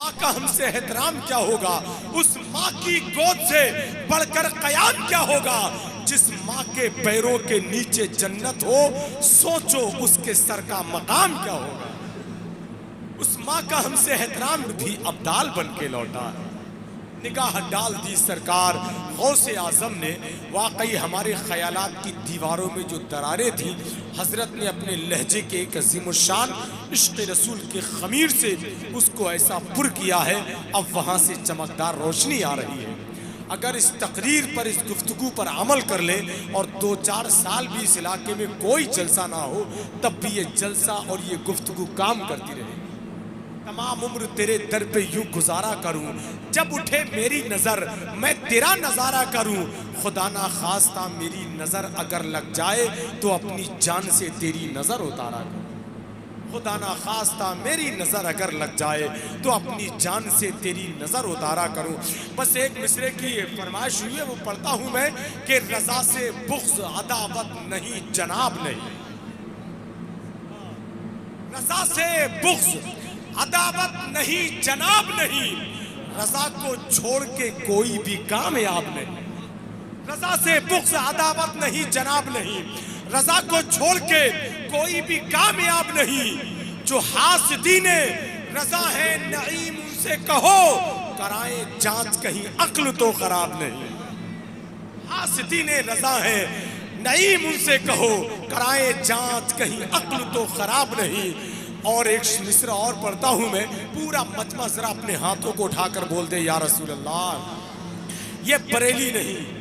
ماں کا ہم سے احترام کیا ہوگا، اس ماں کی گود سے بڑھ کر قیام کیا ہوگا، جس ماں کے پیروں کے نیچے جنت ہو سوچو اس کے سر کا مقام کیا ہوگا۔ اس ماں کا ہم سے احترام بھی ابدال بن کے لوٹا ہے۔ نگاہ ڈال دی سرکار غوث اعظم نے، واقعی ہمارے خیالات کی دیواروں میں جو دراریں تھیں، حضرت نے اپنے لہجے کے ایک عظیم الشان عشق رسول کے خمیر سے اس کو ایسا پر کیا ہے، اب وہاں سے چمکدار روشنی آ رہی ہے۔ اگر اس تقریر پر، اس گفتگو پر عمل کر لیں اور 2-4 سال بھی اس علاقے میں کوئی جلسہ نہ ہو، تب بھی یہ جلسہ اور یہ گفتگو کام کرتی رہے۔ تمام عمر تیرے در پہ یوں گزارا کروں، جب اٹھے میری نظر میں تیرا نظارہ کروں، خدا نہ خواستہ میری نظر اگر لگ جائے تو اپنی جان سے تیری نظر اتارا کروں۔ خدا نہ خواستہ میری نظر اگر لگ جائے تو اپنی جان سے تیری نظر اتارا کروں۔ بس ایک مصرے کی فرمائش ہوئی ہے، وہ پڑھتا ہوں میں کہ رضا سے بغض عداوت نہیں جناب نہیں، رضا سے بغض عداوت نہیں جناب نہیں، رضا کو چھوڑ کے کوئی بھی کامیاب نہیں۔ رضا سے بغض عداوت نہیں جناب نہیں، رضا کو چھوڑ کے کوئی بھی کامیاب نہیں۔ جو حاسدین رضا ہے نعیم ان سے کہو، کرائیں جانچ کہیں عقل تو خراب نہیں۔ حاسدین رضا ہے نعیم ان سے کہو، کرائیں جانچ کہیں عقل تو خراب نہیں۔ اور ایک مصرع اور پڑھتا ہوں میں، پورا مجمع ذرا اپنے ہاتھوں کو اٹھا کر بول دے یا رسول اللہ۔ یہ بریلی نہیں،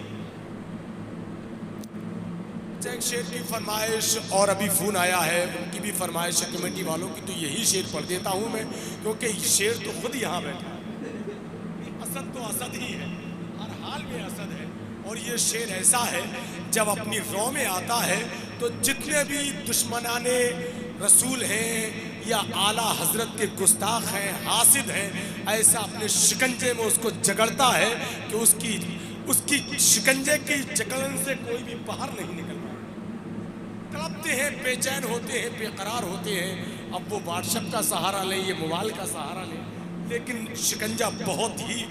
ایک شعر کی فرمائش اور ابھی فون آیا ہے، ان کی بھی فرمائش ہے کمیٹی والوں کی، تو یہی شعر پڑھ دیتا ہوں میں، کیونکہ شعر تو خود یہاں بیٹھا ہے۔ اسد تو اسد ہی ہے، ہر حال میں اسد ہے۔ اور یہ شعر ایسا ہے جب اپنی رو میں آتا ہے تو جتنے بھی دشمنان رسول ہیں یا اعلیٰ حضرت کے گستاخ ہیں، حاسد ہیں، ایسا اپنے شکنجے میں اس کو جگڑتا ہے کہ اس کی شکنجے کی جکڑن سے کوئی بھی باہر نہیں نکل پاتا۔ تڑپتے ہیں، بے چین ہوتے ہیں، بے قرار ہوتے ہیں، اب وہ واٹس ایپ کا سہارا لیں، یہ موبائل کا سہارا لیں، لیکن شکنجہ بہت ہی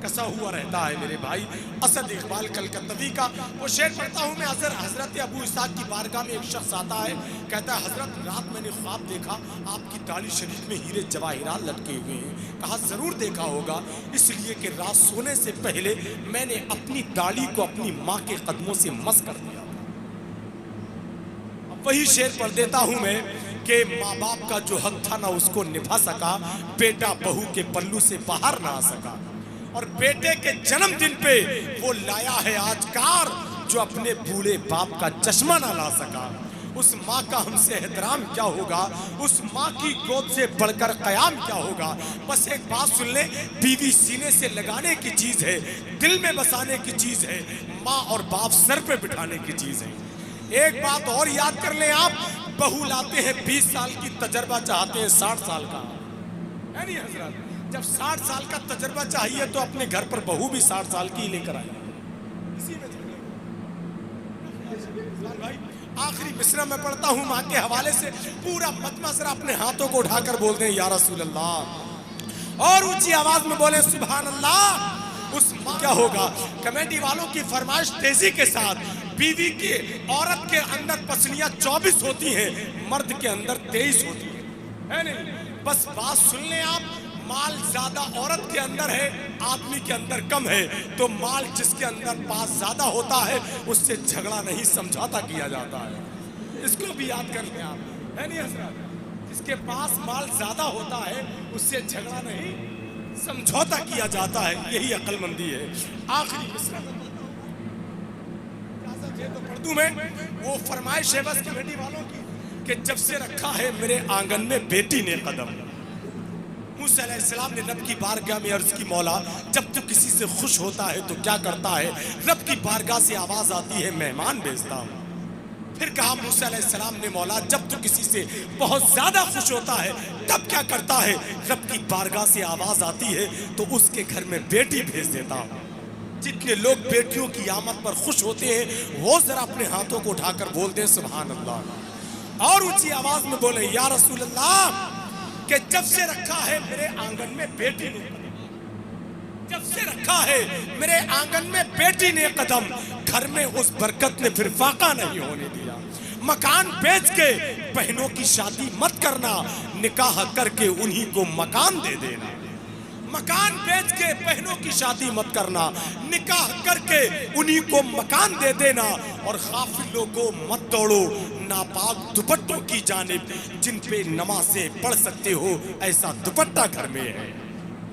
کسا ہوا رہتا ہے میرے بھائی۔ اسد اقبال کلکتوی کا وہ شعر پڑھتا ہوں میں۔ حضرت ابو اسحاق کی بارگاہ میں ایک شخص آتا ہے، کہتا ہے حضرت رات میں نے خواب دیکھا آپ کی داڑھی شریف میں ہیرے جواہرات لٹکے ہوئے ہیں۔ کہا ضرور دیکھا ہوگا، اس لیے کہ رات سونے سے پہلے میں نے اپنی داڑھی کو اپنی ماں کے قدموں سے مس کر دیا تھا۔ اب وہی شعر پڑھ دیتا ہوں میں کہ ماں باپ کا جو حق تھا نہ اس کو نبھا سکا، بیٹا بہو کے پلو سے باہر نہ آ سکا، اور بیٹے کے جنم دن پہ وہ لایا ہے آج کار جو اپنے بوڑھے باپ کا چشمہ نہ لا سکا۔ اس ماں کا ہم سے احترام کیا ہوگا، اس ماں کی گود سے بڑھ کر قیام کیا ہوگا۔ بس ایک بات سن لیں، بیوی سینے سے لگانے کی چیز ہے، دل میں بسانے کی چیز ہے، ماں اور باپ سر پہ بٹھانے کی چیز ہے۔ ایک بات اور یاد کر لیں، آپ بہو لاتے ہیں 20 سال کی، تجربہ چاہتے ہیں 60 سال کا، ہے نہیں حضرات؟ جب 60 سال کا تجربہ چاہیے تو اپنے گھر پر بہو بھی 60 سال کی لے کر آئے۔ اسی میں بھائی آخری مصرع میں پڑھتا ہوں ماں کے حوالے سے، پورا مجمع ذرا اپنے ہاتھوں کو اٹھا کر بول دیں یا رسول اللہ، اور اونچی آواز میں بولیں سبحان اللہ۔ اس ماں کیا ہوگا، کمیٹی والوں کی فرمائش تیزی کے ساتھ، بیوی کی عورت کے اندر پسلیاں 24 ہوتی ہیں، مرد کے اندر 23 ہوتی ہیں، ہے نہیں؟ بس بات سن لیں آپ، مال زیادہ عورت کے اندر ہے، آدمی کے اندر کم ہے، تو مال جس کے اندر پاس زیادہ ہوتا ہے اس سے جھگڑا نہیں سمجھوتا کیا جاتا ہے۔ اس کو بھی یاد کر لیں آپ، ہے نہیں حضرات؟ جس کے پاس مال زیادہ ہوتا ہے اس سے جھگڑا نہیں سمجھوتا کیا جاتا ہے، یہی عقل مندی ہے۔ آخری مصرع تو پڑھ دوں میں، وہ فرمائش ہے بس کمیٹی والوں کی کہ جب سے رکھا ہے میرے آنگن میں بیٹی نے قدم، موسیٰ علیہ السلام نے رب کی بارگاہ میں عرض کی مولا جب تو کسی سے خوش ہوتا ہے تو کیا کرتا ہے؟ رب کی بارگاہ سے آواز آتی ہے مہمان بھیجتا ہوں۔ پھر کہا موسیٰ علیہ السلام نے مولا جب تو کسی سے بہت زیادہ خوش ہوتا ہے تب کیا کرتا ہے؟ رب کی بارگاہ سے آواز آتی ہے تو اس کے گھر میں بیٹی بھیج دیتا ہوں۔ جتنے لوگ بیٹیوں کی آمد پر خوش ہوتے ہیں وہ ذرا اپنے ہاتھوں کو اٹھا کر بول دیں سبحان اللہ، اور اونچی آواز میں بولیں یا رسول اللہ۔ کہ جب سے رکھا ہے میرے آنگن میں بیٹی نے قدم، جب سے رکھا ہے میرے آنگن میں بیٹی نے قدم، گھر میں اس برکت نے پھر فاقہ نہیں ہونے دیا۔ مکان بیچ کے بہنوں کی شادی مت کرنا، نکاح کر کے انہی کو مکان دے دینا۔ مکان بیچ کے بہنوں کی شادی مت کرنا، نکاح کر کے انہی کو مکان دے دینا۔ اور غافلوں کو مت دوڑو ناپاک دوپٹوں کی جانب، جن پہ نمازیں پڑھ سکتے ہو ایسا دوپٹہ گھر میں ہے۔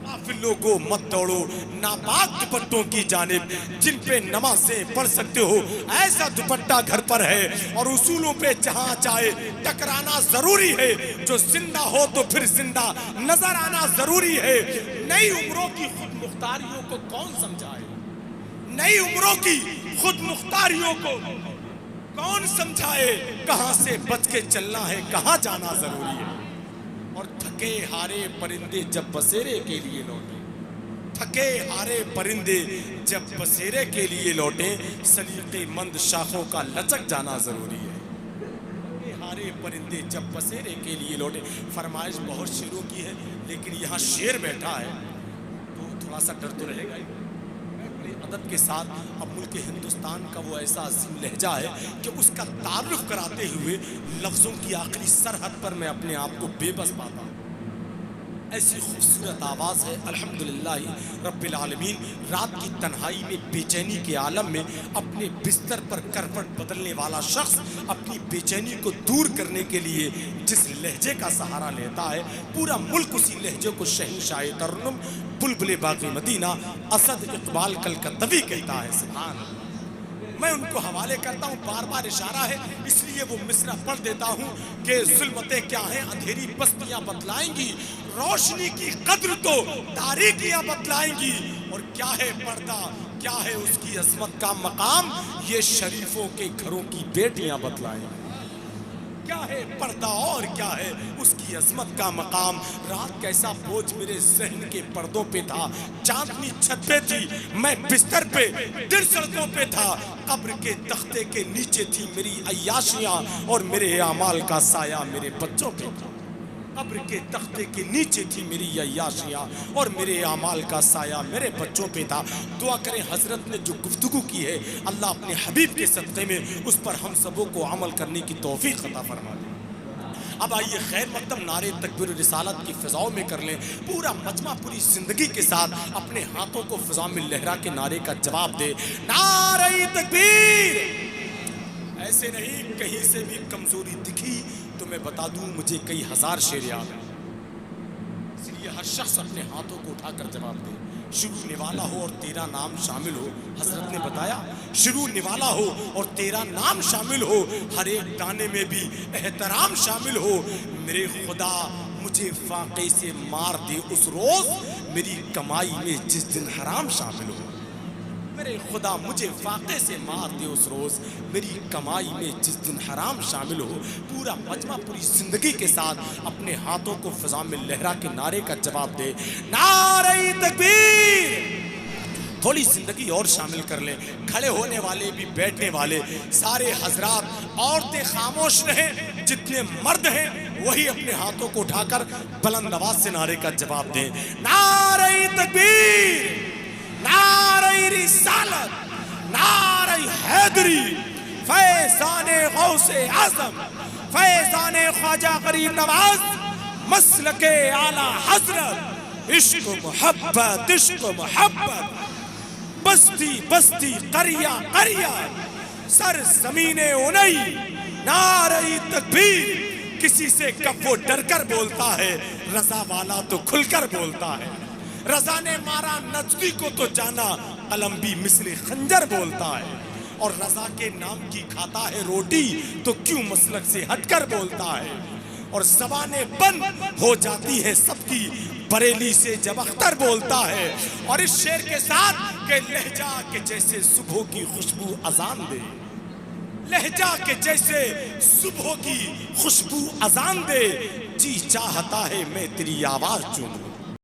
غافلوں کو مت دوڑو ناپاک دوپٹوں کی جانب، جن پہ نمازیں پڑھ سکتے ہو ایسا دوپٹہ گھر پر ہے۔ اور اصولوں پہ جہاں چاہے ٹکرانا ضروری ہے، جو زندہ ہو تو پھر زندہ نظر آنا ضروری ہے۔ نئی عمروں کی خود مختاریوں کو کون سمجھائے؟ نئی عمروں کی خود مختاریوں کو کون سمجھائے؟ کہاں سے بچ کے چلنا ہے، کہاں جانا ضروری ہے۔ اور تھکے ہارے پرندے جب بسیرے کے لیے لوٹے، تھکے ہارے پرندے جب بسیرے کے لیے لوٹے، سلیقے مند شاخوں کا لچک جانا ضروری ہے۔ تھکے ہارے پرندے جب بسیرے کے لیے لوٹے۔ فرمائش بہت شیروں کی ہے، لیکن یہاں شیر بیٹھا ہے تو تھوڑا سا ڈر تو رہے گا ہی۔ ادب کے ساتھ اب ملک ہندوستان کا وہ ایسا عظیم لہجہ ہے کہ اس کا تعارف کراتے ہوئے لفظوں کی آخری سرحد پر میں اپنے آپ کو بے بس پاتا ہوں۔ ایسی خوبصورت آواز ہے الحمدللہ رب العالمین۔ رات کی تنہائی میں بے چینی کے عالم میں اپنے بستر پر کروٹ بدلنے والا شخص اپنی بے چینی کو دور کرنے کے لیے جس لہجے کا سہارا لیتا ہے، پورا ملک اسی لہجے کو شہنشاہ ترنم بلبل باغ مدینہ اسد اقبال کلکتوی کہتا ہے۔ سبحان اللہ۔ میں ان کو حوالے کرتا ہوں، بار بار اشارہ ہے اس لیے وہ مصرع پڑھ دیتا ہوں کہ ظلمتیں کیا ہیں اندھیری بستیاں بتلائیں گی، روشنی کی قدر تو تاریکیاں بتلائیں گی، اور کیا ہے پردہ، کیا ہے اس کی عظمت کا مقام، یہ شریفوں کے گھروں کی بیٹیاں بتلائیں گی۔ کیا ہے پردہ اور کیا ہے اس کی عظمت کا مقام۔ رات کیسا بوجھ میرے ذہن کے پردوں پہ تھا، چاندنی چھت پہ تھی، میں بستر پہ دل سڑکوں پہ تھا، قبر کے تختے کے نیچے تھی میری عیاشیاں اور میرے اعمال کا سایہ میرے بچوں پہ تھا۔ قبر کے تختے کے نیچے تھی میری عیاشیاں اور میرے اعمال کا سایہ میرے بچوں پہ تھا۔ دعا کریں حضرت نے جو گفتگو کی ہے اللہ اپنے حبیب کے صدقے میں اس پر ہم سبوں کو عمل کرنے کی توفیق عطا فرما دے۔ اب آئیے خیر مقدم نعرے تکبیر و رسالت کی فضاؤں میں کر لیں، پورا مجمع پوری زندگی کے ساتھ اپنے ہاتھوں کو فضا میں لہرا کے نعرے کا جواب دے، نعرہ تکبیر۔ ایسے نہیں کہیں سے بھی کمزوری دکھی تو میں بتا دوں مجھے کئی ہزار شعر یاد ہیں، اس لیے ہر شخص اپنے ہاتھوں کو اٹھا کر جواب دے۔ شروع نوالا ہو اور تیرا نام شامل ہو، حضرت نے بتایا شروع نوالا ہو اور تیرا نام شامل ہو، ہر ایک گانے میں بھی احترام شامل ہو۔ میرے خدا مجھے فاقے سے مار دے اس روز، میری کمائی میں جس دن حرام شامل ہو۔ میرے خدا مجھے فاقے سے مار دے اس روز، میری کمائی میں جس دن حرام شامل ہو۔ پورا مجمع پوری زندگی کے ساتھ اپنے ہاتھوں کو فضا میں لہرا کے نعرے کا جواب دے، نعرہ تکبیر۔ تھوڑی زندگی اور شامل کر لیں، کھڑے ہونے والے بھی بیٹھنے والے سارے حضرات، عورتیں خاموش رہیں، جتنے مرد ہیں وہی اپنے ہاتھوں کو اٹھا کر بلند آواز سے نعرے کا جواب دیں، نعرہ تکبیر، نعرہ رسالت، نعرہ حیدری، فیضان غوث اعظم، فیضان خواجہ غریب نواز، مسلک اعلیٰ حضرت، عشق و محبت، عشق و محبت، بستی بستی قریہ قریہ، سر زمین انئی، نعرہ تکبیر۔ کسی سے کب وہ ڈر کر بولتا ہے، رضا والا تو کھل کر بولتا ہے۔ رضا نے مارا نجدی کو تو جانا، قلم بھی مثل خنجر بولتا ہے۔ اور رضا کے نام کی کھاتا ہے روٹی تو کیوں مسلک سے ہٹ کر بولتا ہے۔ اور زبانیں بند ہو جاتی ہے سب کی، بریلی سے جب اختر بولتا ہے۔ اور اس شعر کے ساتھ کہ لہجہ کہ جیسے صبح کی خوشبو اذان دے، لہجہ کہ جیسے صبح کی خوشبو اذان دے، جی چاہتا ہے میں تیری آواز چنوں۔